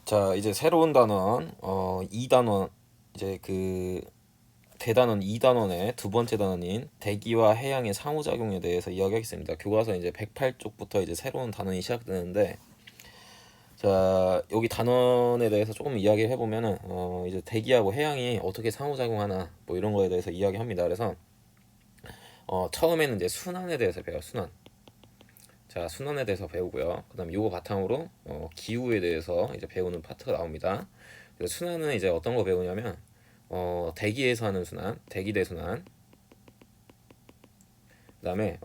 자, 이제 새로운 단원, 2단원, 이제 그 대단원 2단원의 두 번째 단원인 대기와 해양의 상호작용에 대해서 이야기하겠습니다. 교과서 이제 108쪽부터 이제 새로운 단원이 시작되는데, 자, 여기 단원에 대해서 조금 이야기해 보면은, 이제 대기하고 해양이 어떻게 상호작용하나, 뭐 이런 거에 대해서 이야기합니다. 그래서, 처음에는 이제 순환에 대해서 배워요, 순환. 자, 순환에 대해서 배우고요. 그 다음에 요거 바탕으로, 기후에 대해서 이제 배우는 파트가 나옵니다. 그래서 순환은 이제 어떤 거 배우냐면, 대기에서 하는 순환, 대기대 순환, 그다음에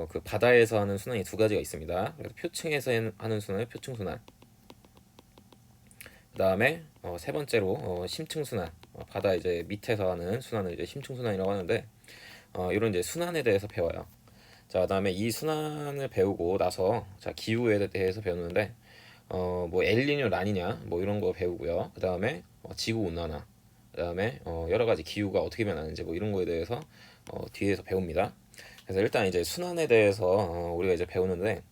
그 바다에서 하는 순환이 두 가지가 있습니다. 그래서 표층에서 하는 순환은 표층 순환. 그다음에 세 번째로 심층 순환, 바다 이제 밑에서 하는 순환을 이제 심층 순환이라고 하는데 이런 이제 순환에 대해서 배워요. 자, 그다음에 이 순환을 배우고 나서 자 기후에 대해서 배우는데 뭐 엘니뇨 라니냐 뭐 이런 거 배우고요. 그다음에 지구 온난화, 그다음에 여러 가지 기후가 어떻게 변하는지 뭐 이런 거에 대해서 뒤에서 배웁니다. 그래서 일단 이제 순환에 대해서 우리가 이제 배우는데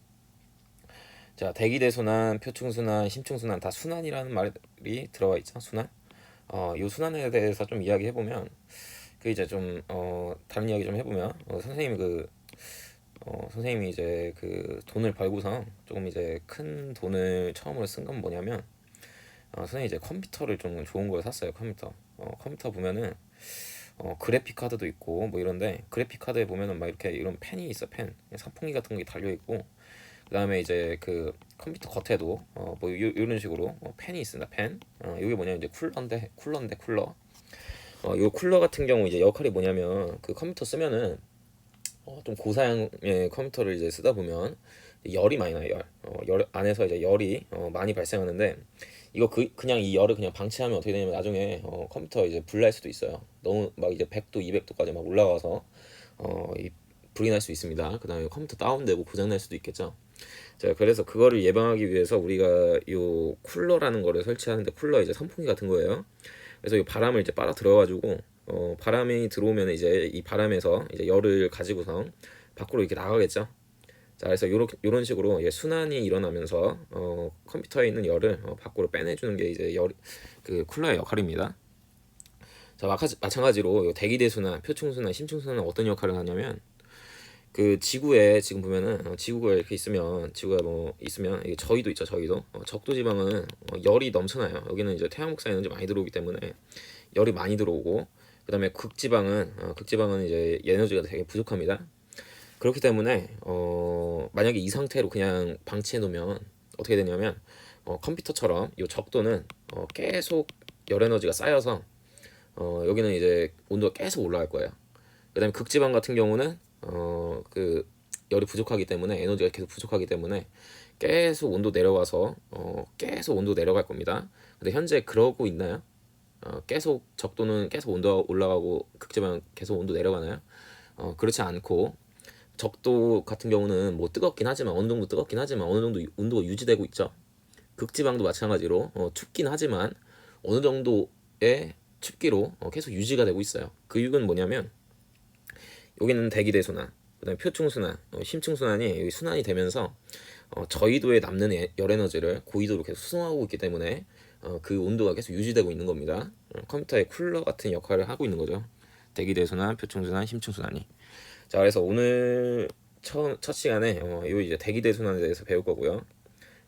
자 대기대 순환, 표층 순환, 심층 순환 다 순환이라는 말이 들어가 있죠. 순환. 이 순환에 대해서 좀 이야기해 보면 그 이제 좀 다른 이야기 좀 해보면 선생님이 이제 그 돈을 벌고서 조금 이제 큰 돈을 처음으로 쓴 건 뭐냐면 선생님이 이제 컴퓨터를 좀 좋은 걸 샀어요. 컴퓨터 보면은 그래픽 카드도 있고 뭐 이런데 그래픽 카드에 보면은 막 이렇게 이런 펜이 있어. 펜 선풍기 같은 게 달려 있고 그다음에 이제 그 컴퓨터 겉에도 뭐 이런 식으로 펜이 있습니다. 펜. 이게 뭐냐면 이제 쿨러. 요 쿨러 같은 경우 이제 역할이 뭐냐면 그 컴퓨터 쓰면은 좀 고사양의 컴퓨터를 이제 쓰다 보면 열이 많이 나요. 열 안에서 이제 열이 많이 발생하는데 이거 그냥 이 열을 그냥 방치하면 어떻게 되냐면 나중에 컴퓨터 이제 불날 수도 있어요. 너무 막 이제 100도, 200도까지 막 올라가서 이 불이 날 수 있습니다. 그다음에 컴퓨터 다운되고 고장 날 수도 있겠죠. 자, 그래서 그거를 예방하기 위해서 우리가 요 쿨러라는 거를 설치하는데 쿨러 이제 선풍기 같은 거예요. 그래서 이 바람을 이제 빨아 들어가지고 바람이 들어오면 이제 이 바람에서 이제 열을 가지고서 밖으로 이렇게 나가겠죠. 자, 그래서 요런 식으로 순환이 일어나면서 컴퓨터에 있는 열을 밖으로 빼내주는 게 이제 그 쿨러의 역할입니다. 자, 마찬가지로 대기대 순환, 표층 순환, 심층 순환은 어떤 역할을 하냐면 그 지구에 지금 보면은 지구가 이렇게 있으면 지구가 뭐 있으면 이게 저희도 있죠. 저희도 적도 지방은 열이 넘쳐나요. 여기는 이제 태양 복사 에너지 많이 들어오기 때문에 열이 많이 들어오고 그다음에 극지방은 이제 에너지가 되게 부족합니다. 그렇기 때문에 만약에 이 상태로 그냥 방치해 놓으면 어떻게 되냐면 컴퓨터처럼 이 적도는 계속 열 에너지가 쌓여서 여기는 이제 온도가 계속 올라갈 거예요. 그다음에 극지방 같은 경우는 그 열이 부족하기 때문에 에너지가 계속 부족하기 때문에 계속 온도 내려가서 계속 온도 내려갈 겁니다. 근데 현재 그러고 있나요? 계속 적도는 계속 온도가 올라가고 극지방 계속 온도 내려가나요? 그렇지 않고 적도 같은 경우는 뭐 뜨겁긴 하지만 어느 정도 뜨겁긴 하지만 어느 정도 온도가 유지되고 있죠. 극지방도 마찬가지로 춥긴 하지만 어느 정도의 춥기로 계속 유지가 되고 있어요. 그 이유는 뭐냐면 여기는 대기대 순환, 그다음에 표층 순환, 심층 순환이 여기 순환이 되면서 저緯도에 남는 열 에너지를 고緯도로 계속 수송하고 있기 때문에 그 온도가 계속 유지되고 있는 겁니다. 컴퓨터의 쿨러 같은 역할을 하고 있는 거죠. 대기대 순환, 표층 순환, 심층 순환이. 자, 그래서 오늘 첫 시간에 요 이제 대기대 순환에 대해서 배울 거고요.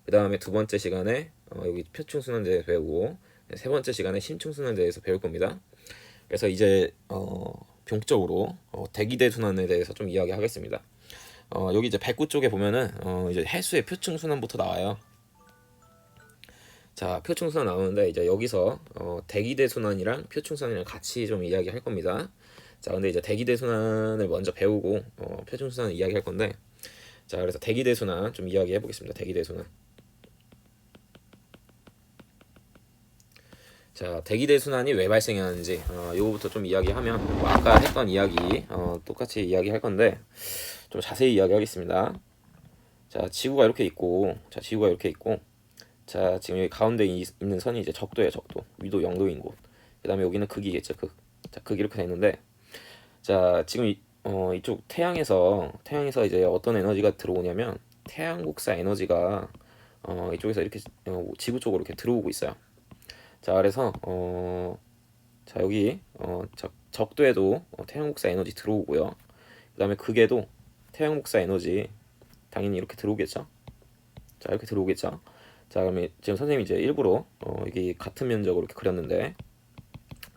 그 다음에 두 번째 시간에 여기 표층 순환에 대해서 배우고 세 번째 시간에 심층 순환에 대해서 배울 겁니다. 그래서 이제 본격적으로 대기대 순환에 대해서 좀 이야기하겠습니다. 여기 이제 109 쪽에 보면은 이제 해수의 표층 순환부터 나와요. 자, 표층 순환 나오는데 이제 여기서 대기대 순환이랑 표층 순환이랑 같이 좀 이야기할 겁니다. 자, 근데 이제 대기대 순환을 먼저 배우고 표층 순환을 이야기할 건데 자, 그래서 대기대 순환 좀 이야기해 보겠습니다. 대기대 순환. 자, 대기대 순환이 왜 발생하는지 요거부터 좀 이야기하면 뭐 아까 했던 이야기 똑같이 이야기할 건데 좀 자세히 이야기하겠습니다. 자, 지구가 이렇게 있고 자, 지금 여기 가운데 있는 선이 이제 적도예요. 적도. 위도 0도인 곳. 그다음에 여기는 극이겠죠. 극. 자, 극 이렇게 돼 있는데 자, 지금 이쪽 태양에서 이제 어떤 에너지가 들어오냐면 태양 복사 에너지가 이쪽에서 이렇게 지구 쪽으로 이렇게 들어오고 있어요. 자, 그래서 자, 여기 적도에도 태양 복사 에너지 들어오고요. 그다음에 극에도 태양 복사 에너지 당연히 이렇게 들어오겠죠. 자, 이렇게 들어오겠죠. 자, 그러면 지금 선생님이 이제 일부러 여기 같은 면적으로 이렇게 그렸는데,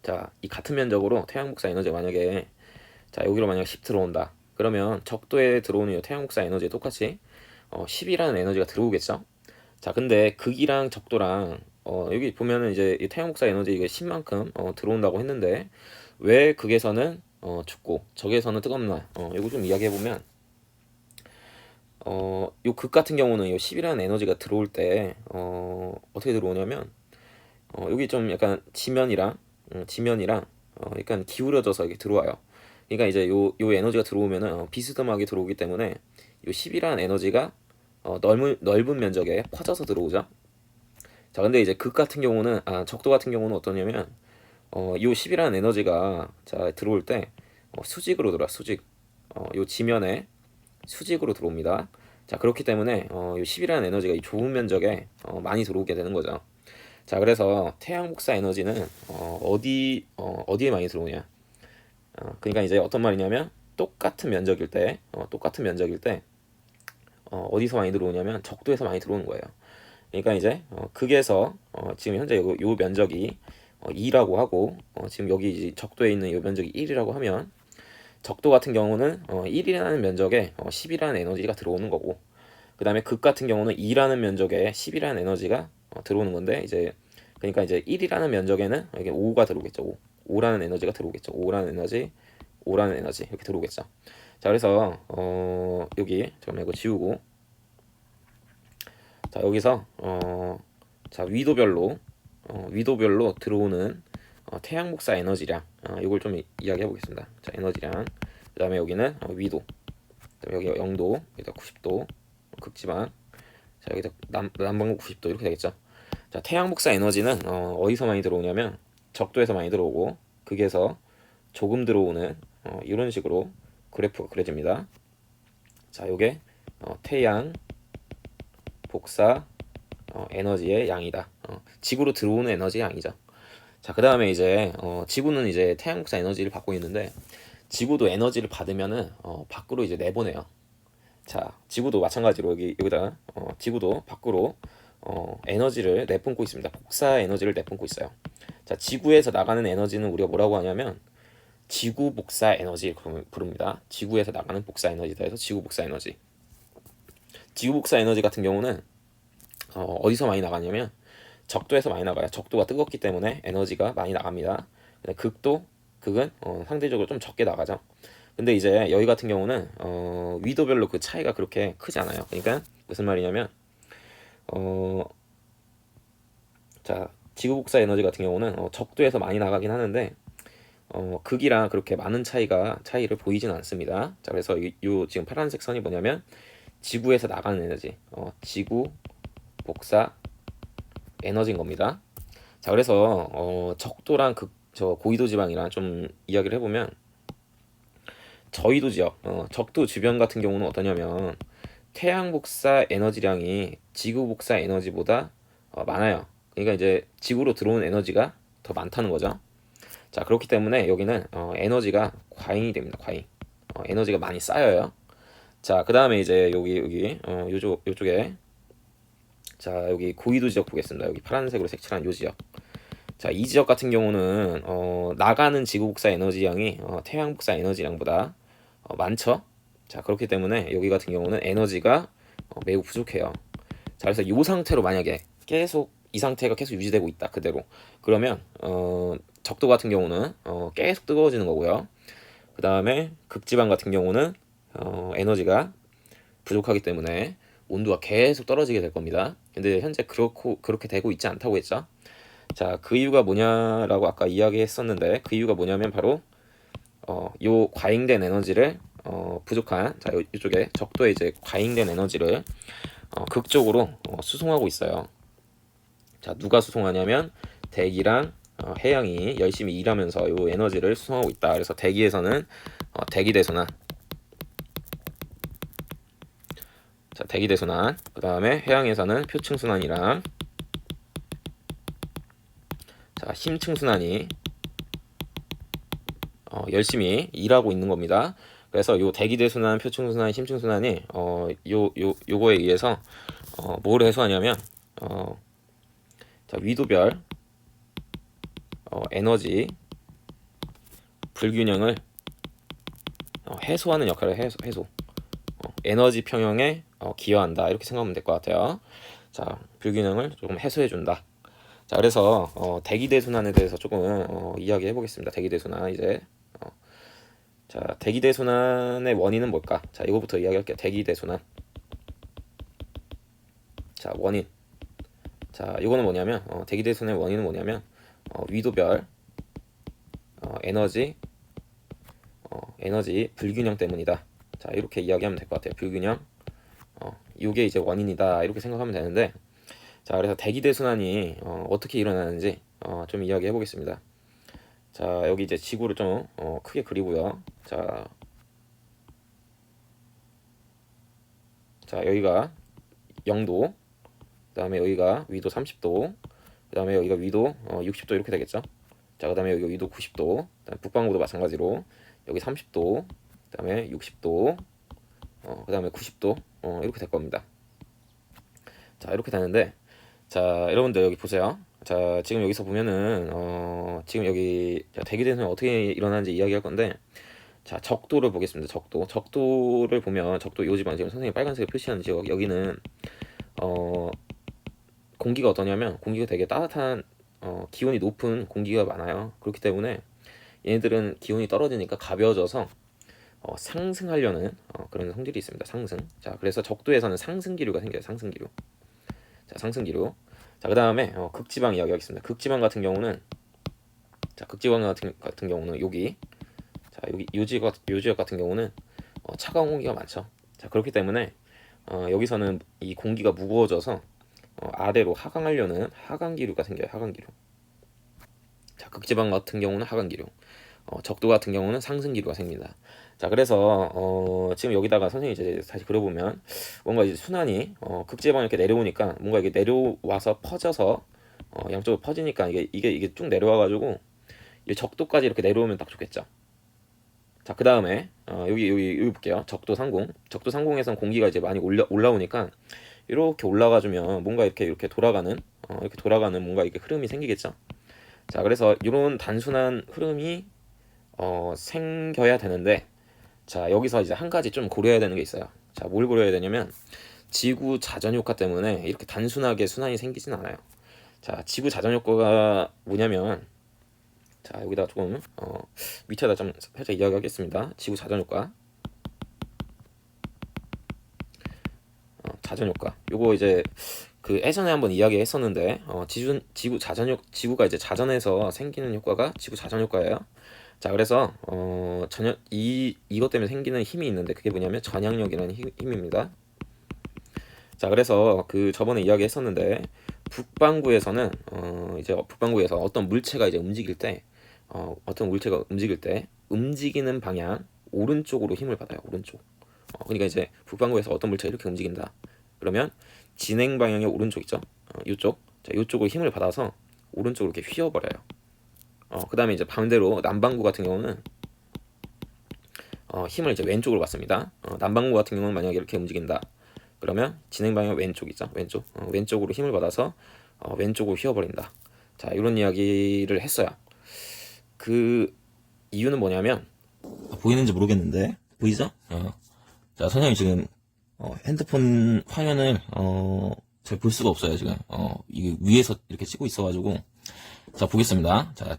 자, 이 같은 면적으로 태양 복사 에너지가 만약에, 자, 여기로 만약에 10 들어온다. 그러면 적도에 들어오는 이 태양 복사 에너지에 똑같이 10이라는 에너지가 들어오겠죠. 자, 근데 극이랑 적도랑 여기 보면은 이제 이 태양 복사 에너지 이게 10만큼 들어온다고 했는데, 왜 극에서는 춥고 적에서는 뜨겁나? 이거 좀 이야기해 보면, 요 극 같은 경우는 요 10이라는 에너지가 들어올 때 어떻게 들어오냐면, 여기 좀 약간 지면이랑 약간 기울어져서 이렇게 들어와요. 그러니까 이제 요 에너지가 들어오면은 비스듬하게 들어오기 때문에 요 10이라는 에너지가 넓은 면적에 퍼져서 들어오죠. 자, 근데 이제 극 같은 경우는 적도 같은 경우는 어떠냐면 요 10이라는 에너지가 자 들어올 때 수직으로 들어와. 수직. 요 지면에 수직으로 들어옵니다. 자, 그렇기 때문에 요 10이라는 에너지가 이 좁은 면적에 많이 들어오게 되는 거죠. 자, 그래서 태양 복사 에너지는 어디에 많이 들어오냐? 그러니까 이제 어떤 말이냐면 똑같은 면적일 때 어디서 많이 들어오냐면 적도에서 많이 들어오는 거예요. 그러니까 이제 극에서 지금 현재 요 면적이 2라고 하고 지금 여기 이제 적도에 있는 요 면적이 1이라고 하면, 적도 같은 경우는 1이라는 면적에 10이라는 에너지가 들어오는 거고, 그 다음에 극 같은 경우는 2라는 면적에 10이라는 에너지가 들어오는 건데, 이제 그러니까 이제 1이라는 면적에는 이게 5가 들어오겠죠. 5라는 에너지가 들어오겠죠. 5라는 에너지 이렇게 들어오겠죠. 자, 그래서 여기 잠깐만 이거 지우고, 자, 여기서 자, 위도별로 들어오는 태양 복사 에너지량, 이걸 좀 이야기해 보겠습니다. 자, 에너지량, 그다음에 여기는 위도, 그다음에 여기 0도, 여기다 90도, 극지방, 자, 여기다 남반구 90도 이렇게 되겠죠. 자, 태양 복사 에너지는 어디서 많이 들어오냐면 적도에서 많이 들어오고, 극에서 조금 들어오는 이런 식으로 그래프가 그려집니다. 자, 요게 태양 복사 에너지의 양이다. 지구로 들어오는 에너지 양이죠. 자, 그 다음에 이제 지구는 이제 태양 복사 에너지를 받고 있는데, 지구도 에너지를 받으면은 밖으로 이제 내보내요. 자, 지구도 마찬가지로 여기다 지구도 밖으로 에너지를 내뿜고 있습니다. 복사 에너지를 내뿜고 있어요. 자, 지구에서 나가는 에너지는 우리가 뭐라고 하냐면 지구 복사 에너지 부릅니다. 지구에서 나가는 복사 에너지다 해서 지구 복사 에너지. 지구 복사 에너지 같은 경우는 어디서 많이 나가냐면 적도에서 많이 나가요. 적도가 뜨겁기 때문에 에너지가 많이 나갑니다. 근데 극은 상대적으로 좀 적게 나가죠. 근데 이제 여기 같은 경우는 위도별로 그 차이가 그렇게 크지 않아요. 그러니까 무슨 말이냐면 자, 지구 복사 에너지 같은 경우는 적도에서 많이 나가긴 하는데 극이랑 그렇게 많은 차이를 보이진 않습니다. 자, 그래서 요 지금 파란색 선이 뭐냐면 지구에서 나가는 에너지, 지구 복사 에너지인 겁니다. 자, 그래서 적도랑 저 고위도 지방이랑 좀 이야기를 해보면, 저위도 지역, 적도 주변 같은 경우는 어떠냐면 태양 복사 에너지량이 지구 복사 에너지보다 많아요. 그러니까 이제 지구로 들어오는 에너지가 더 많다는 거죠. 자, 그렇기 때문에 여기는 에너지가 과잉이 됩니다. 과잉. 에너지가 많이 쌓여요. 자, 그 다음에 이제 여기 요쪽에, 자, 여기 고위도 지역 보겠습니다. 여기 파란색으로 색칠한 요 지역. 자, 이 지역 같은 경우는 나가는 지구 복사 에너지량이 태양 복사 에너지량보다 많죠. 자, 그렇기 때문에 여기 같은 경우는 에너지가 매우 부족해요. 자, 그래서 이 상태로 만약에 이 상태가 계속 유지되고 있다 그대로, 그러면 적도 같은 경우는 계속 뜨거워지는 거고요. 그 다음에 극지방 같은 경우는 에너지가 부족하기 때문에 온도가 계속 떨어지게 될 겁니다. 근데 현재 그렇게 되고 있지 않다고 했죠. 자, 그 이유가 뭐냐라고 아까 이야기했었는데, 그 이유가 뭐냐면 바로 요 과잉된 에너지를 부족한, 자, 이쪽에 적도에 이제 과잉된 에너지를 극적으로 수송하고 있어요. 자, 누가 수송하냐면 대기랑 해양이 열심히 일하면서 요 에너지를 수송하고 있다. 그래서 대기에서는 대기대소나, 자, 대기대순환. 그 다음에 해양에서는 표층순환이랑 자, 심층순환이 열심히 일하고 있는 겁니다. 그래서 요 대기대순환, 표층순환, 심층순환이 요거에 의해서 뭘 해소하냐면 자, 위도별 에너지 불균형을 해소하는 역할을 해소. 에너지 평형에 기여한다. 이렇게 생각하면 될 것 같아요. 자, 불균형을 조금 해소해 준다. 자, 그래서 대기대순환에 대해서 조금 이야기해 보겠습니다. 대기대순환 이제 자, 대기대순환의 원인은 뭘까? 자, 이거부터 이야기할게요. 대기대순환. 자, 원인. 자, 이거는 뭐냐면 대기대순환의 원인은 뭐냐면 위도별 에너지 불균형 때문이다. 자, 이렇게 이야기하면 될 것 같아요. 불균형. 이게 이제 원인이다. 이렇게 생각하면 되는데, 자, 그래서 대기대순환이 어떻게 일어나는지 좀 이야기해 보겠습니다. 자, 여기 이제 지구를 좀 크게 그리고요. 자, 여기가 0도, 그 다음에 여기가 위도 30도, 그 다음에 여기가 위도 60도 이렇게 되겠죠. 자, 그 다음에 여기가 위도 90도, 그다음에 북반구도 마찬가지로 여기 30도, 그 다음에 60도, 그 다음에 90도 이렇게 될 겁니다. 자, 이렇게 되는데, 자, 여러분들 여기 보세요. 자, 지금 여기서 보면은 지금 여기 대기대순환이 어떻게 일어나는지 이야기할 건데, 자, 적도를 보겠습니다. 적도를 보면 적도 요 지방 지금 선생님이 빨간색으로 표시하는 지역, 여기는 공기가 어떠냐면 공기가 되게 따뜻한 기온이 높은 공기가 많아요. 그렇기 때문에 얘네들은 기온이 떨어지니까 가벼워져서 상승하려는 그런 성질이 있습니다. 상승. 자, 그래서 적도에서는 상승기류가 생겨요. 상승기류. 자, 상승기류. 자, 그 다음에 극지방 이야기하겠습니다. 극지방 같은 경우는 자, 극지방 같은 경우는 여기 자, 여기 요 지역 같은 경우는 차가운 공기가 많죠. 자, 그렇기 때문에 여기서는 이 공기가 무거워져서 아래로 하강하려는 하강기류가 생겨요. 하강기류. 자, 극지방 같은 경우는 하강기류. 적도 같은 경우는 상승기류가 생깁니다. 자, 그래서 지금 여기다가 선생님이 이제 다시 그려보면 뭔가 이제 순환이 극지방 이렇게 내려오니까 뭔가 이게 내려와서 퍼져서 양쪽으로 퍼지니까 이게 쭉 내려와가지고 이 적도까지 이렇게 내려오면 딱 좋겠죠. 자, 그 다음에 여기 볼게요. 적도 상공에선 공기가 이제 많이 올라오니까 이렇게 올라가주면 뭔가 이렇게 돌아가는 뭔가 이렇게 흐름이 생기겠죠. 자, 그래서 이런 단순한 흐름이 생겨야 되는데, 자, 여기서 이제 한 가지 좀 고려해야 되는 게 있어요. 자, 뭘 고려해야 되냐면 지구 자전 효과 때문에 이렇게 단순하게 순환이 생기진 않아요. 자, 지구 자전 효과가 뭐냐면, 자, 여기다 조금 밑에다 좀 살짝 이야기하겠습니다. 지구 자전 효과. 자전 효과. 요거 이제 그 예전에 한번 이야기했었는데 지구가 이제 자전해서 생기는 효과가 지구 자전 효과예요. 자, 그래서 이것 때문에 생기는 힘이 있는데 그게 뭐냐면 전향력이라는 힘입니다. 자, 그래서 그 저번에 이야기했었는데 북반구에서는 이제 북반구에서 어떤 물체가 움직일 때 움직이는 방향 오른쪽으로 힘을 받아요. 오른쪽. 그러니까 이제 북반구에서 어떤 물체가 이렇게 움직인다. 그러면 진행 방향의 오른쪽 있죠? 이쪽. 자, 이쪽으로 힘을 받아서 오른쪽으로 이렇게 휘어버려요. 그 다음에 이제 반대로 남반구 같은 경우는 힘을 이제 왼쪽으로 받습니다. 남반구 같은 경우는 만약에 이렇게 움직인다. 그러면 진행 방향 왼쪽이죠. 왼쪽으로 힘을 받아서 왼쪽으로 휘어버린다. 자, 이런 이야기를 했어요. 그 이유는 뭐냐면 보이는지 모르겠는데 보이죠? 자, 선생님 지금 핸드폰 화면을 잘 볼 수가 없어요. 지금 이게 위에서 이렇게 찍고 있어가지고 자, 보겠습니다. 자,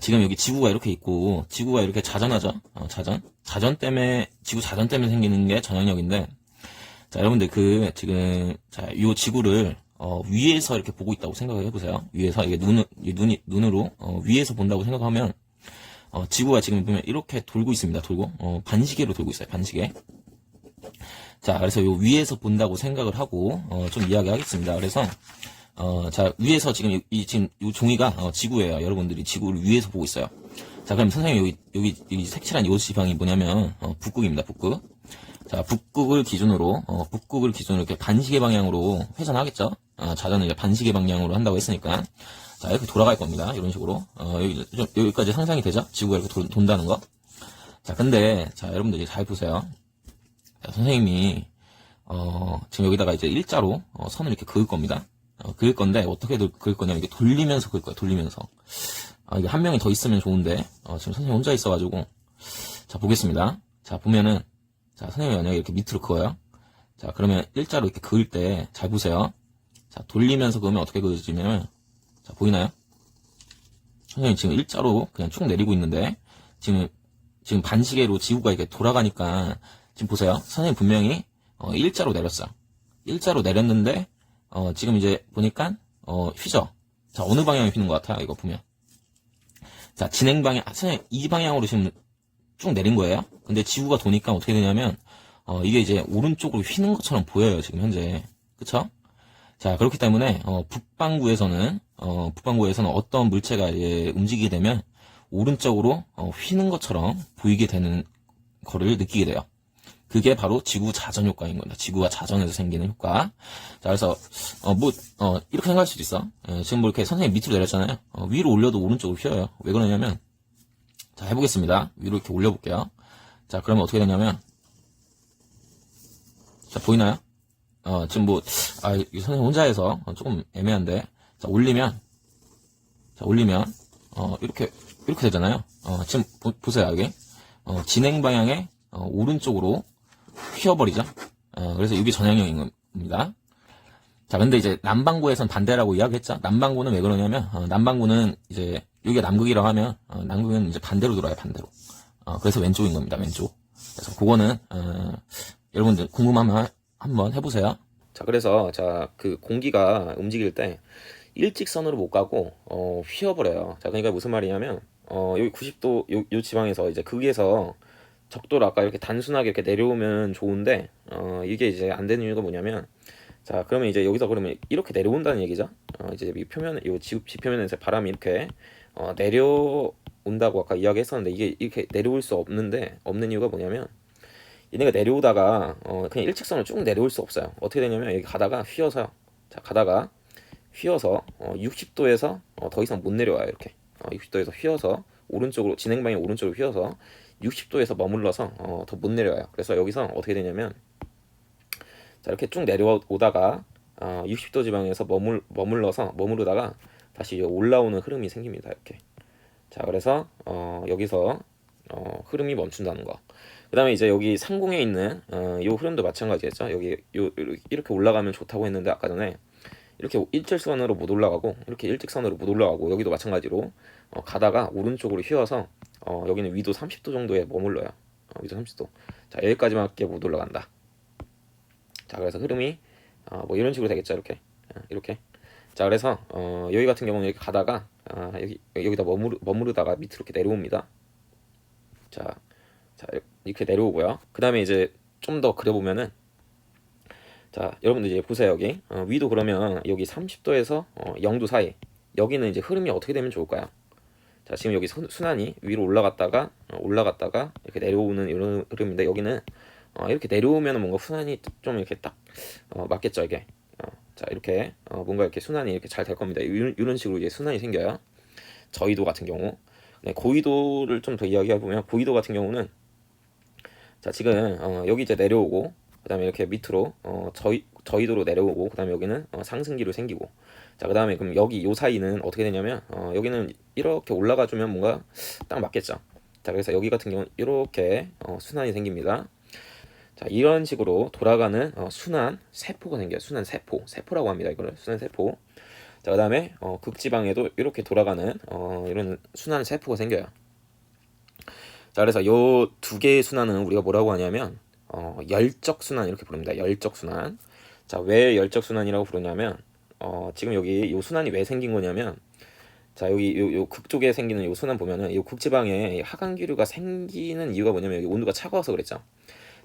지금 여기 지구가 이렇게 있고 지구가 이렇게 자전하죠. 자전 때문에 지구 자전 때문에 생기는 게 전향력인데, 자, 여러분들 지금 요 지구를 위에서 이렇게 보고 있다고 생각을 해보세요. 위에서 이게 눈으로 위에서 본다고 생각하면 지구가 지금 보면 이렇게 돌고 있습니다. 반시계로 돌고 있어요. 반시계. 자, 그래서 요 위에서 본다고 생각을 하고 좀 이야기하겠습니다. 그래서 자, 위에서 지금 요 종이가 지구예요. 여러분들이 지구를 위에서 보고 있어요. 자, 그럼 선생님 여기 색칠한 요 지방이 뭐냐면 북극입니다. 북극. 자, 북극을 기준으로 이렇게 반시계 방향으로 회전하겠죠? 자전을 이제 반시계 방향으로 한다고 했으니까. 자, 이렇게 돌아갈 겁니다. 이런 식으로. 여기까지 상상이 되죠? 지구가 이렇게 돈다는 거. 자, 근데, 자, 여러분들 이제 잘 보세요. 자, 선생님이, 지금 여기다가 이제 일자로, 선을 이렇게 그을 겁니다. 그을 건데, 어떻게 그을 거냐면, 이게 돌리면서 그을 거예요, 돌리면서. 이게 한 명이 더 있으면 좋은데, 지금 선생님 혼자 있어가지고. 자, 보겠습니다. 자, 보면은, 자, 선생님이 만약에 이렇게 밑으로 그어요. 자, 그러면 일자로 이렇게 그을 때, 잘 보세요. 자, 돌리면서 그으면 어떻게 그어지냐면, 자, 보이나요? 선생님 지금 일자로 그냥 쭉 내리고 있는데, 지금 반시계로 지구가 이렇게 돌아가니까, 지금 보세요. 선생님 분명히, 일자로 내렸어요. 일자로 내렸는데, 지금 이제 보니까, 휘죠? 자, 어느 방향이 휘는 것 같아요? 이거 보면. 자, 진행 방향, 선생님 이 방향으로 지금 쭉 내린 거예요. 근데 지구가 도니까 어떻게 되냐면, 이게 이제 오른쪽으로 휘는 것처럼 보여요, 지금 현재. 그쵸? 자, 그렇기 때문에, 북반구에서는 어떤 물체가 움직이게 되면, 오른쪽으로, 휘는 것처럼 보이게 되는 거를 느끼게 돼요. 그게 바로 지구 자전 효과인 겁니다. 지구가 자전에서 생기는 효과. 자, 그래서, 이렇게 생각할 수도 있어. 지금 뭐 이렇게 선생님 밑으로 내렸잖아요. 위로 올려도 오른쪽으로 휘어요. 왜 그러냐면, 자, 해보겠습니다. 위로 이렇게 올려볼게요. 자, 그러면 어떻게 되냐면, 자, 보이나요? 지금 이 선생님 혼자 해서 조금 애매한데, 자, 올리면, 이렇게 되잖아요. 지금 보세요, 여기. 진행 방향의, 오른쪽으로 휘어버리죠. 그래서 이게 전향형인 겁니다. 자, 근데 이제 남반구에선 반대라고 이야기했죠. 남반구는 왜 그러냐면, 남반구는 이제, 여기가 남극이라고 하면, 남극은 이제 반대로 돌아요, 반대로. 그래서 왼쪽인 겁니다, 왼쪽. 그래서 그거는, 여러분들 궁금하면 한번 해보세요. 자, 그래서 그 공기가 움직일 때 일직선으로 못 가고 휘어버려요. 자, 그러니까 무슨 말이냐면 여기 90도 요 지방에서 이제 극에서 적도를 아까 이렇게 단순하게 이렇게 내려오면 좋은데 이게 이제 안 되는 이유가 뭐냐면, 자, 그러면 이제 여기서 그러면 이렇게 내려온다는 얘기죠. 이제 이 표면, 요 지표면에서 바람이 이렇게 내려온다고 아까 이야기했었는데, 이게 이렇게 내려올 수 없는 이유가 뭐냐면, 얘네가 내려오다가 그냥 일직선으로 쭉 내려올 수 없어요. 어떻게 되냐면 여기 가다가 휘어서, 자, 가다가 휘어서 60도에서 더 이상 못 내려와요. 이렇게 60도에서 휘어서 오른쪽으로, 진행 방향 오른쪽으로 휘어서 60도에서 머물러서 더 못 내려와요. 그래서 여기서 어떻게 되냐면, 자, 이렇게 쭉 내려오다가 60도 지방에서 머무르다가 다시 올라오는 흐름이 생깁니다. 이렇게. 자, 그래서 여기서 흐름이 멈춘다는 거. 그 다음에 이제 여기 상공에 있는 요 흐름도 마찬가지겠죠. 여기 이렇게 올라가면 좋다고 했는데, 아까 전에 이렇게 일직선으로 못 올라가고, 이렇게 일직선으로 못 올라가고, 여기도 마찬가지로 가다가 오른쪽으로 휘어서 여기는 위도 30도 정도에 머물러요. 위도 30도. 자, 여기까지밖에 못 올라간다. 자, 그래서 흐름이 뭐 이런 식으로 되겠죠. 이렇게. 자, 그래서 여기 같은 경우는 이렇게 가다가 여기다 머무르다가 밑으로 이렇게 내려옵니다. 자, 이렇게 내려오고요. 그 다음에 이제 좀 더 그려보면은, 자, 여러분들 이제 보세요. 여기 위도 그러면 여기 30도에서 0도 사이, 여기는 이제 흐름이 어떻게 되면 좋을까요? 자, 지금 여기 순환이 위로 올라갔다가 이렇게 내려오는 이런 흐름인데, 여기는 이렇게 내려오면 뭔가 순환이 좀 이렇게 딱 맞겠죠, 이게. 자, 이렇게 뭔가 이렇게 순환이 이렇게 잘 될 겁니다. 이런 식으로 이제 순환이 생겨요. 저緯도 같은 경우. 네, 고緯도를 좀 더 이야기해 보면, 고緯도 같은 경우는, 자, 지금 여기 이제 내려오고, 그다음에 이렇게 밑으로 저緯도로 내려오고, 그다음에 여기는 상승기로 생기고, 자, 그다음에 그럼 여기 요 사이는 어떻게 되냐면, 여기는 이렇게 올라가 주면 뭔가 딱 맞겠죠. 자, 그래서 여기 같은 경우는 이렇게 순환이 생깁니다. 자, 이런 식으로 돌아가는 순환 세포가 생겨요. 순환 세포라고 합니다. 이거를 순환 세포. 자, 그다음에 극지방에도 이렇게 돌아가는 이런 순환 세포가 생겨요. 자, 그래서 요 두 개의 순환은 우리가 뭐라고 하냐면 열적 순환 이렇게 부릅니다. 열적 순환. 자, 왜 열적 순환이라고 부르냐면, 지금 여기 요 순환이 왜 생긴 거냐면, 자, 여기 요 극쪽에 생기는 요 순환 보면은, 요 극지방에 하강기류가 생기는 이유가 뭐냐면, 여기 온도가 차가워서 그랬죠.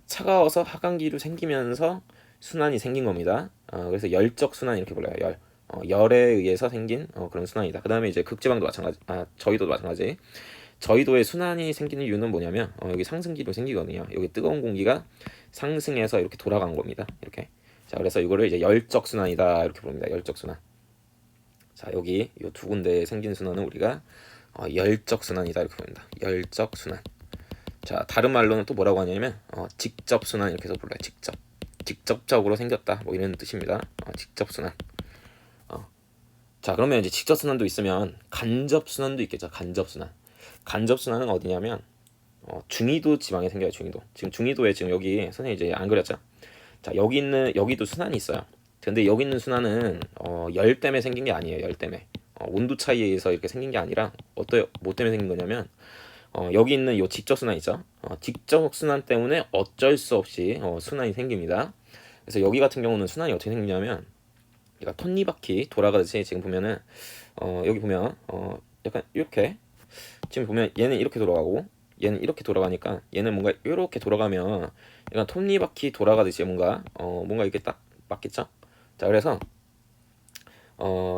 차가워서 하강기류 생기면서 순환이 생긴 겁니다. 그래서 열적 순환 이렇게 불러요. 열에 의해서 생긴 그런 순환이다. 그 다음에 이제 극지방도 마찬가지, 저희도 마찬가지. 저희도의 순환이 생기는 이유는 뭐냐면 여기 상승기로 생기거든요. 여기 뜨거운 공기가 상승해서 이렇게 돌아간 겁니다. 이렇게. 자, 그래서 이거를 이제 열적 순환이다 이렇게 부릅니다. 열적 순환. 자, 여기 이 두 군데에 생긴 순환은 우리가 열적 순환이다 이렇게 부릅니다. 열적 순환. 자, 다른 말로는 또 뭐라고 하냐면 직접 순환 이렇게 해서 불러요. 직접적으로 생겼다 뭐 이런 뜻입니다. 직접 순환. 자, 그러면 이제 직접 순환도 있으면 간접 순환도 있겠죠. 간접 순환. 간접 순환은 어디냐면 중위도 지방에 생겨요. 중위도. 지금 중위도에 지금 여기 선생님 이제 안 그렸죠. 자, 여기도 순환이 있어요. 근데 여기 있는 순환은 열 때문에 생긴 게 아니에요. 열 때문에. 온도 차이에 의해서 이렇게 생긴 게 아니라 뭐 때문에 생긴 거냐면 여기 있는 요 직접 순환 있죠. 직접 순환 때문에 어쩔 수 없이 순환이 생깁니다. 그래서 여기 같은 경우는 순환이 어떻게 생기냐면 그러니까 톱니바퀴 돌아가듯이 지금 보면은 여기 보면 약간 이렇게 지금 보면 얘는 이렇게 돌아가고 얘는 이렇게 돌아가니까 얘는 뭔가 이렇게 돌아가면 약간 톱니바퀴 돌아가듯이 뭔가 이렇게 딱 맞겠죠? 자, 그래서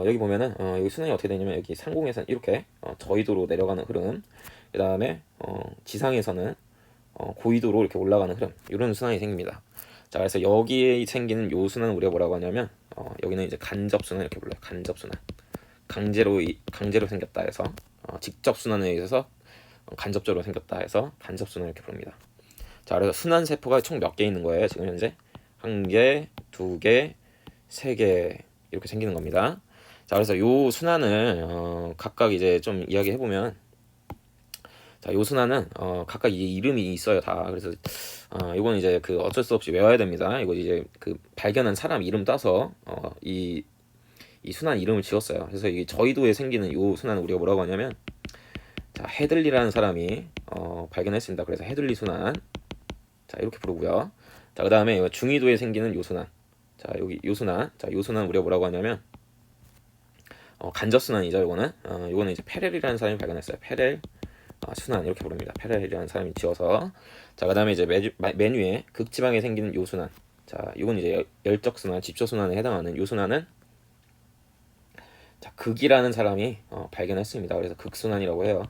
여기 보면은 여기 순환이 어떻게 되냐면 여기 상공에서는 이렇게 저위도로 내려가는 흐름, 그 다음에 지상에서는 고위도로 이렇게 올라가는 흐름, 이런 순환이 생깁니다. 자, 그래서 여기에 생기는 요 순환을 우리가 뭐라고 하냐면 여기는 이제 간접 순환 이렇게 불러요. 간접 순환. 강제로 생겼다 해서 직접 순환에 의해서 간접적으로 생겼다 해서 간접 순환 이렇게 부릅니다. 자, 그래서 순환 세포가 총 몇 개 있는 거예요? 지금 현재 한 개, 두 개, 세 개 이렇게 생기는 겁니다. 자, 그래서 요 순환을 각각 이제 좀 이야기해 보면, 자, 요 순환은 각각 이제 이름이 있어요 다. 그래서 이거는 이제 그 어쩔 수 없이 외워야 됩니다. 이거 이제 그 발견한 사람 이름 따서 이 순환 이름을 지었어요. 그래서 이게 저희도에 생기는 요 순환을 우리가 뭐라고 하냐면, 자, 헤들리라는 사람이 발견했습니다. 그래서 헤들리 순환. 자, 이렇게 부르고요. 자, 그 다음에 중위도에 생기는 요 순환. 자, 여기 요 순환. 자, 요 순환 우리가 뭐라고 하냐면 간접 순환이죠. 요거는 이제 페렐이라는 사람이 발견했어요. 페렐 순환 이렇게 부릅니다. 페렐이라는 사람이 지어서. 자, 그 다음에 이제 메뉴에 극지방에 생기는 요 순환. 자, 이건 이제 열적 순환, 집초 순환에 해당하는 요 순환은 자, 극이라는 사람이 발견했습니다. 그래서 극순환이라고 해요.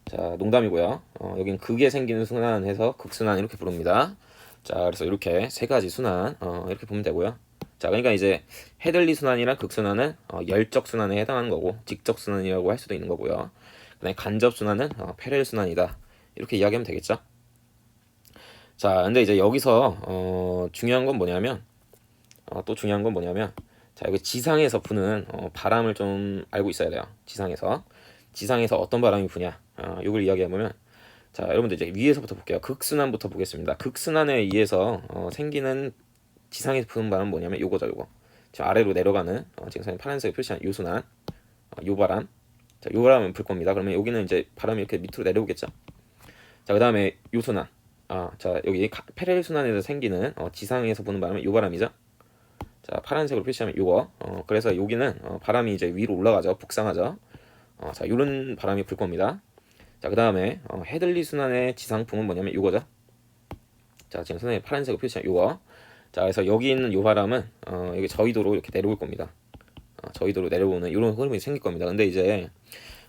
자, 농담이고요. 여긴 극에 생기는 순환 해서 극순환 이렇게 부릅니다. 자, 그래서 이렇게 세 가지 순환 이렇게 보면 되고요. 자, 그러니까 이제 헤들리 순환이랑 극순환은 열적 순환에 해당하는 거고 직접 순환이라고 할 수도 있는 거고요. 그다음에 간접 순환은 페렐 순환이다. 이렇게 이야기하면 되겠죠. 자, 근데 이제 여기서 중요한 건 뭐냐면 또 중요한 건 뭐냐면 자, 여기 지상에서 부는 바람을 좀 알고 있어야 돼요. 지상에서 어떤 바람이 부냐 이걸 이야기해보면 자, 여러분들 이제 위에서부터 볼게요. 극순환부터 보겠습니다. 극순환에 의해서 생기는 지상에서 부는 바람은 뭐냐면 요거죠. 요거 지금 아래로 내려가는 지금 선생님 파란색으로 표시한 요 순환 요 바람. 자, 요 바람은 불 겁니다. 그러면 여기는 이제 바람이 이렇게 밑으로 내려오겠죠. 자, 그 다음에 요 순환. 자, 여기 페렐 순환에서 생기는 지상에서 부는 바람은 요 바람이죠. 자, 파란색으로 표시하면 요거. 그래서 여기는 바람이 이제 위로 올라가죠. 북상하죠. 자, 요런 바람이 불 겁니다. 자, 그 다음에 헤들리 순환의 지상풍은 뭐냐면 요거죠. 자, 지금 선생님 파란색으로 표시한 요거. 자, 그래서 여기 있는 요 바람은 여기 저위도로 이렇게 내려올 겁니다. 저위도로 내려오는 이런 흐름이 생길 겁니다. 근데 이제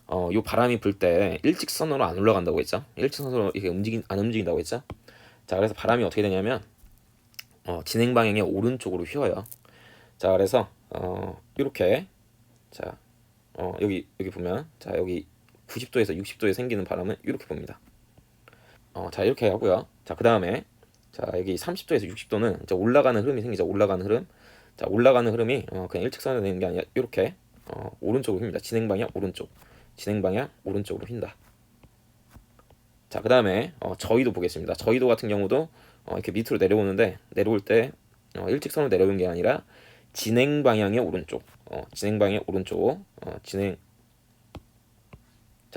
요 바람이 불 때 일직선으로 안 올라간다고 했죠. 일직선으로 이렇게 안 움직인다고 했죠. 자, 그래서 바람이 어떻게 되냐면 진행 방향의 오른쪽으로 휘어요. 자, 그래서 이렇게 자, 여기 보면 자, 여기 90도에서 60도에 생기는 바람은 이렇게 봅니다. 자, 이렇게 하고요. 자, 그 다음에 자, 여기 30도에서 60도는 이제 올라가는 흐름이 생기죠. 올라가는 흐름. 자, 올라가는 흐름이 그냥 일직선으로 되는 게 아니라 이렇게 오른쪽으로 휜다. 진행 방향 오른쪽. 진행 방향 오른쪽으로 휜다. 자, 그 다음에 저위도 보겠습니다. 저위도 같은 경우도 이렇게 밑으로 내려오는데 내려올 때 일직선으로 내려오는 게 아니라 진행 방향의 오른쪽. 진행 방향의 오른쪽.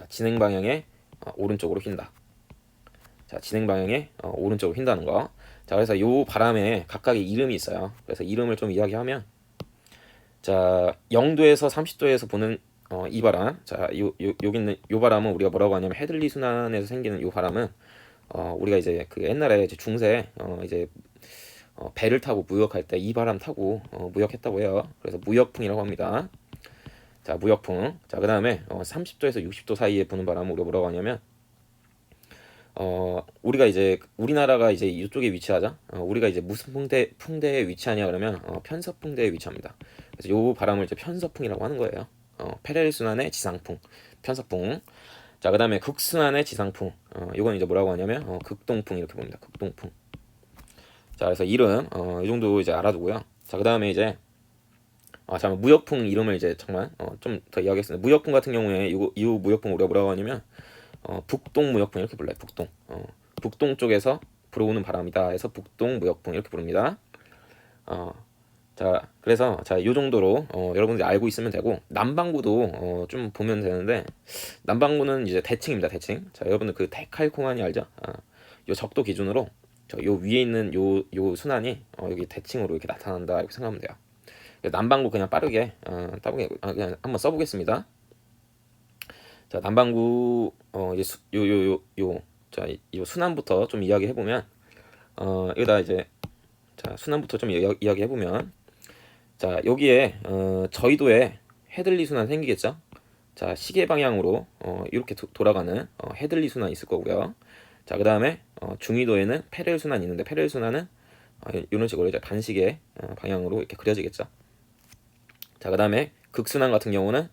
진행 방향의 오른쪽으로 휜다. 자, 진행 방향의 오른쪽으로 휜다는 거. 자, 그래서 요 바람에 각각의 이름이 있어요. 그래서 이름을 좀 이야기하면 자, 0도에서 30도에서 부는 이 바람. 자, 여기 있는 요 바람은 우리가 뭐라고 하냐면 헤들리 순환에서 생기는 요 바람은 우리가 이제 그 옛날에 이제 중세 이제 배를 타고 무역할 때 이 바람 타고 무역했다고 해요. 그래서 무역풍이라고 합니다. 자, 무역풍. 자, 그다음에 30도에서 60도 사이에 부는 바람을 우리가 뭐라고 하냐면 우리가 이제 우리나라가 이제 이쪽에 위치하자. 우리가 이제 무슨 풍대에 위치하냐 그러면 편서풍대에 위치합니다. 그래서 요 바람을 이제 편서풍이라고 하는 거예요. 페레일 순환의 지상풍, 편서풍. 자, 그다음에 극순환의 지상풍. 요건 이제 뭐라고 하냐면 극동풍 이렇게 봅니다. 극동풍. 자, 그래서 이름 이 정도 이제 알아두고요. 자, 그다음에 이제 잠깐 무역풍 이름을 이제 정말 좀 더 이야기하겠습니다. 무역풍 같은 경우에 이 무역풍 우리가 뭐라고 하냐면 북동 무역풍 이렇게 불러요. 북동. 북동 쪽에서 불어오는 바람이다 해서 북동 무역풍 이렇게 부릅니다. 자, 그래서 자, 요 정도로 여러분들이 알고 있으면 되고 남반구도 좀 보면 되는데 남반구는 이제 대칭입니다. 대칭. 자, 여러분들 그 데칼코마니 알죠? 요 적도 기준으로 요 위에 있는 요 순환이 여기 대칭으로 이렇게 나타난다 이렇게 생각하면 돼요. 남반구 그냥 빠르게 그냥 한번 써보겠습니다. 자, 남반구 이제 요 순환부터 좀 이야기해 보면 여기다 이제 자, 순환부터 좀 이야기해 보면 자, 여기에 저희도에 헤들리 순환 생기겠죠? 자, 시계 방향으로 이렇게 돌아가는 헤들리 순환 있을 거고요. 자, 그다음에 중위도에는 페렐 순환이 있는데 페렐 순환은 이런 식으로 이제 반시계 방향으로 이렇게 그려지겠죠. 자, 그다음에 극순환 같은 경우는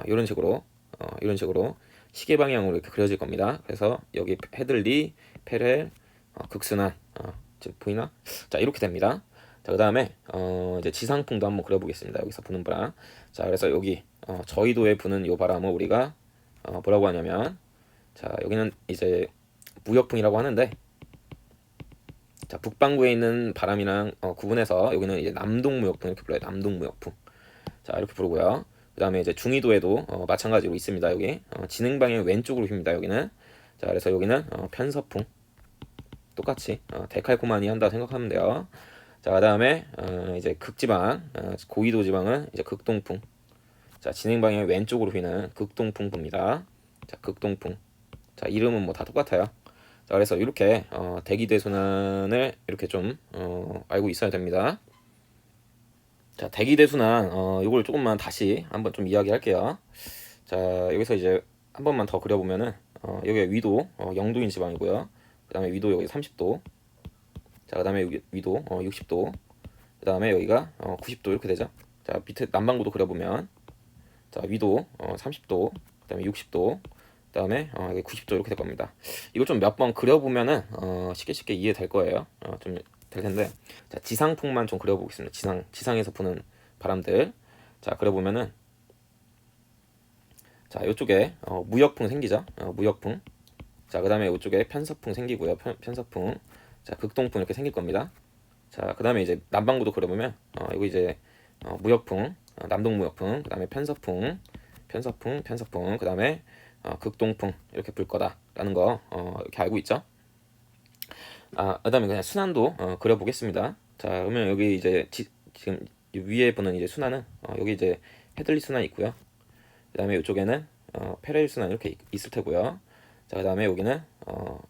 이런 식으로 시계 방향으로 이렇게 그려질 겁니다. 그래서 여기 헤들리, 페렐, 극순환 지금 보이나? 자, 이렇게 됩니다. 자, 그다음에 이제 지상풍도 한번 그려보겠습니다. 여기서 부는 바람. 자, 그래서 여기 저희도에 부는 요 바람을 우리가 뭐라고 하냐면 자, 여기는 이제 무역풍이라고 하는데 자, 북반구에 있는 바람이랑 구분해서 여기는 이제 남동무역풍 이렇게 불러요. 남동무역풍. 자, 이렇게 부르고요. 그 다음에 이제 중위도에도 마찬가지로 있습니다. 여기 진행 방향 왼쪽으로 휩니다. 여기는 자, 그래서 여기는 편서풍 똑같이 데칼코마니 한다 생각하면 돼요. 자, 그 다음에 이제 극지방 고위도 지방은 이제 극동풍. 자, 진행 방향 왼쪽으로 휘는 극동풍 봅니다. 자, 극동풍. 자, 이름은 뭐 다 똑같아요. 자, 그래서 이렇게 대기대 순환을 이렇게 좀 알고 있어야 됩니다. 자, 대기대 순환 이걸 조금만 다시 한번 좀 이야기할게요. 자, 여기서 이제 한 번만 더 그려보면은 여기 위도 0도인 지방이고요. 그 다음에 위도 여기 30도. 자, 그 다음에 위도 60도. 그 다음에 여기가 90도 이렇게 되죠. 자, 밑에 남반구도 그려보면 자, 위도 30도. 그 다음에 60도. 그 다음에 여기 90도 이렇게 될 겁니다. 이걸 좀 몇 번 그려보면은 쉽게 이해될 거예요. 좀 될 텐데 자, 지상풍만 좀 그려보겠습니다. 지상에서 부는 바람들. 자, 그려보면은 자, 이쪽에 무역풍 생기죠. 무역풍. 자, 그 다음에 이쪽에 편서풍 생기고요. 편서풍. 자, 극동풍 이렇게 생길 겁니다. 자, 그 다음에 이제 남반구도 그려보면 여기 이제 무역풍, 남동무역풍, 그 다음에 편서풍, 그 다음에 극동풍 이렇게 불 거다라는 거 이렇게 알고 있죠. 그 다음에 그냥 순환도 그려보겠습니다. 자, 그러면 여기 이제 지금 위에 보는 이제 순환은 여기 이제 헤들리 순환이 있고요. 그 다음에 이쪽에는 페레일 순환 이렇게 있을 테고요. 자, 그 다음에 여기는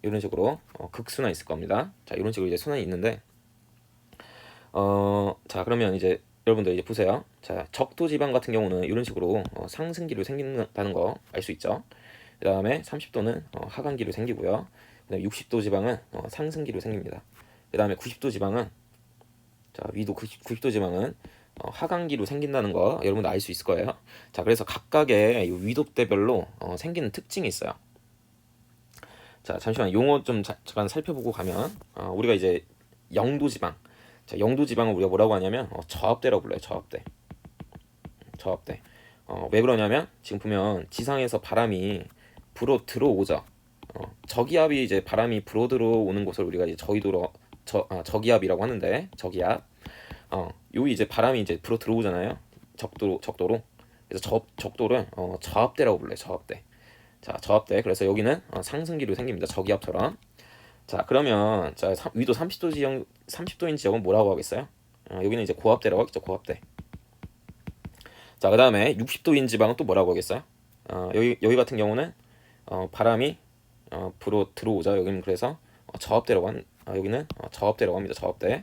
이런 식으로 극순환 있을 겁니다. 자, 이런 식으로 이제 순환이 있는데 자, 그러면 이제 여러분들 이제 보세요. 자, 적도 지방 같은 경우는 이런 식으로 상승기로 생긴다는 거 알 수 있죠. 그 다음에 30도는 하강기로 생기고요. 그 다음에 60도 지방은 상승기로 생깁니다. 그 다음에 90도 지방은 자, 위도 90도 지방은 하강기로 생긴다는 거 여러분들 알 수 있을 거예요. 자, 그래서 각각의 위도대별로 생기는 특징이 있어요. 자, 잠시만 용어 좀 잠깐 살펴보고 가면 우리가 이제 영도 지방. 자, 영도 지방을 우리가 뭐라고 하냐면 저압대라고 불러요. 저압대. 왜 그러냐면 지금 보면 지상에서 바람이 불어 들어오죠. 저기압이 이제 바람이 불어 들어오는 곳을 우리가 이제 저기압이라고 하는데 저기압. 여기 이제 바람이 이제 불어 들어오잖아요. 적도로. 그래서 적도를 저압대라고 불러요. 저압대. 자, 저압대. 그래서 여기는 상승기로 생깁니다. 저기압처럼. 자, 그러면 자, 위도 30도인 지역은 뭐라고 하겠어요? 여기는 이제 고압대라고 하겠죠. 고압대. 자, 그다음에 60도인 지방은 또 뭐라고 하겠어요? 여기 같은 경우는 바람이 불어 들어오죠. 여기는 그래서 여기는 저압대라고 합니다. 저압대.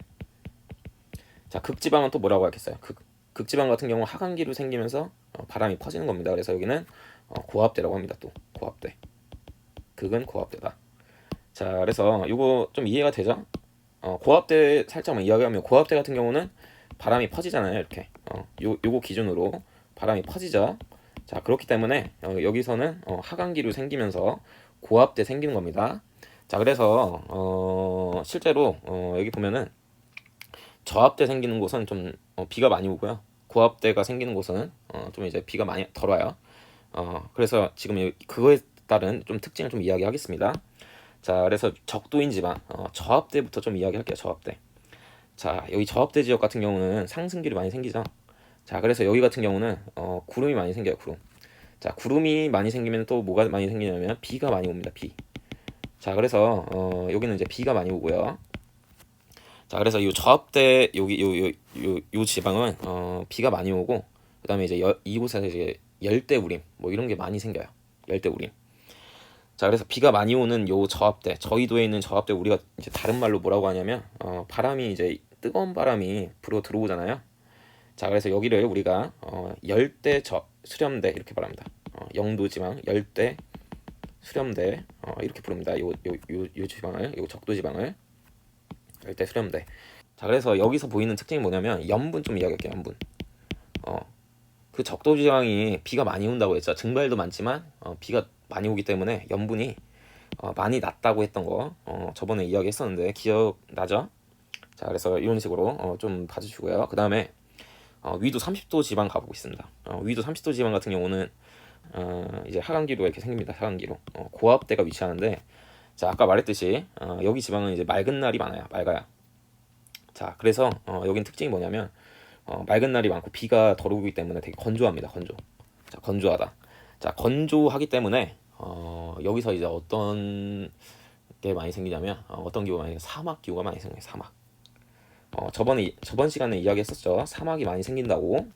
자, 극지방은 또 뭐라고 하겠어요? 극지방 같은 경우 하강기로 생기면서 바람이 퍼지는 겁니다. 그래서 여기는 고압대라고 합니다. 또 고압대. 극은 고압대다. 자, 그래서 이거 좀 이해가 되죠? 고압대 살짝만 이야기하면 고압대 같은 경우는 바람이 퍼지잖아요. 이렇게 요거 기준으로 바람이 퍼지죠. 자, 그렇기 때문에 여기서는 하강기로 생기면서 고압대 생기는 겁니다. 자, 그래서 실제로 여기 보면은 저압대 생기는 곳은 좀 비가 많이 오고요. 고압대가 생기는 곳은 좀 이제 비가 많이 덜 와요. 그래서 지금 그거에 따른 좀 특징을 좀 이야기하겠습니다. 자, 그래서 적도인 지방 저압대부터 좀 이야기할게요. 저압대. 자, 여기 저압대 지역 같은 경우는 상승기류 많이 생기죠. 자, 그래서 여기 같은 경우는 구름이 많이 생겨요. 구름. 자, 구름이 많이 생기면 또 뭐가 많이 생기냐면 비가 많이 옵니다. 비. 자, 그래서 여기는 이제 비가 많이 오고요. 자, 그래서 이 저압대 여기 요 지방은 비가 많이 오고 그다음에 이제 이곳에서 이제 열대우림 뭐 이런 게 많이 생겨요. 열대우림. 자, 그래서 비가 많이 오는 요 저압대, 저희도에 있는 저압대 우리가 이제 다른 말로 뭐라고 하냐면 바람이 이제 뜨거운 바람이 불어 들어오잖아요. 자, 그래서 여기를 우리가 열대 수렴대 이렇게 말합니다. 영도 지방 열대 수렴대 이렇게 부릅니다. 요 지방을, 요 적도 지방을 열대 수렴대. 자, 그래서 여기서 보이는 특징이 뭐냐면 염분 좀 이야기할게요. 염분. 그 적도 지방이 비가 많이 온다고 했죠. 증발도 많지만 비가 많이 오기 때문에 염분이 많이 낮다고 했던 거 저번에 이야기했었는데 기억나죠? 자, 그래서 이런 식으로 좀 봐주시고요. 그 다음에 위도 30도 지방 가보고 있습니다. 위도 30도 지방 같은 경우는 이제 하강기로가 이렇게 생깁니다. 하강기로 고압대가 위치하는데, 자, 아까 말했듯이 여기 지방은 이제 맑은 날이 많아요. 맑아요. 자, 그래서 여긴 특징이 뭐냐면 맑은 날이 많고 비가 덜 오기 때문에 되게 건조합니다. 건조. 자, 건조하다. 자, 건조하기 때문에 여기서 이제 어떤 게 많이 생기냐면 어떤 기후가 많이 사막 기후가 많이 생겨요. 사막. 저번 시간에 이야기했었죠. 사막이 많이 생긴다고.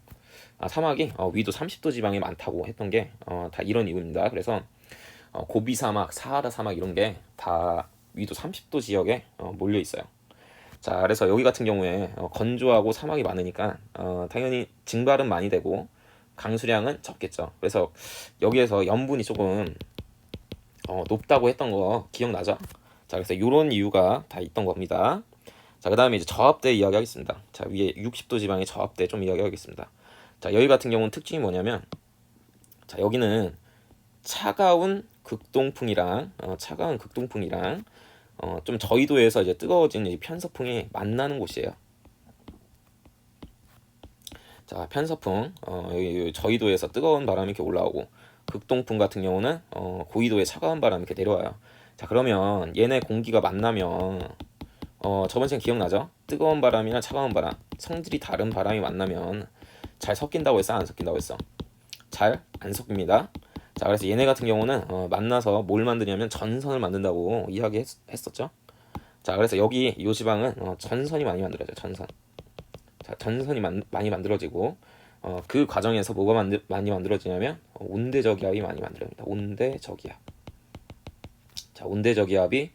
사막이 위도 30도 지방에 많다고 했던 게 다 이런 이유입니다. 그래서 고비 사막, 사하라 사막 이런 게 다 위도 30도 지역에 몰려 있어요. 자, 그래서 여기 같은 경우에 건조하고 사막이 많으니까 당연히 증발은 많이 되고 강수량은 적겠죠. 그래서 여기에서 염분이 조금 높다고 했던 거 기억나죠? 자, 그래서 이런 이유가 다 있던 겁니다. 자, 그 다음에 이제 저압대 이야기하겠습니다. 자, 위에 60도 지방의 저압대 좀 이야기하겠습니다. 자, 여기 같은 경우는 특징이 뭐냐면, 자, 여기는 차가운 극동풍이랑 좀 저희도에서 이제 뜨거워지는 이 편서풍이 만나는 곳이에요. 자, 편서풍 여기 저희도에서 뜨거운 바람이 이렇게 올라오고 극동풍 같은 경우는 고緯도에 차가운 바람이 이렇게 내려와요. 자, 그러면 얘네 공기가 만나면 저번 시간 기억나죠? 뜨거운 바람이나 차가운 바람, 성질이 다른 바람이 만나면 잘 섞인다고 했어? 안 섞인다고 했어? 잘 안 섞입니다. 자, 그래서 얘네 같은 경우는 만나서 뭘 만드냐면 전선을 만든다고 이야기했었죠. 자, 그래서 여기 이 지방은 전선이 많이 만들어져요. 전선. 자, 전선이 많이 만들어지고 그 과정에서 뭐가 많이 만들어지냐면 온대저기압이 많이 만들어집니다. 온대저기압. 자, 온대저기압이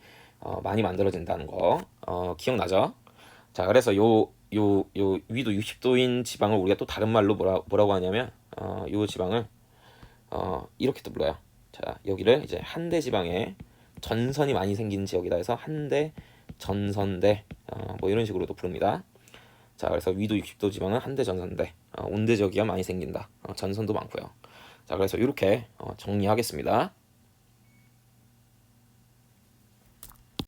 많이 만들어진다는 거 기억나죠? 자, 그래서 요 위도 60도인 지방을 우리가 또 다른 말로 뭐라고 하냐면 요 지방을 이렇게 또 불러요. 자, 여기를 이제 한대 지방에 전선이 많이 생긴 지역이다 해서 한대 전선대 뭐 이런 식으로도 부릅니다. 자, 그래서 위도 60도 지방은 한대 전선대 온대저기압 많이 생긴다. 전선도 많고요. 자, 그래서 이렇게 정리하겠습니다.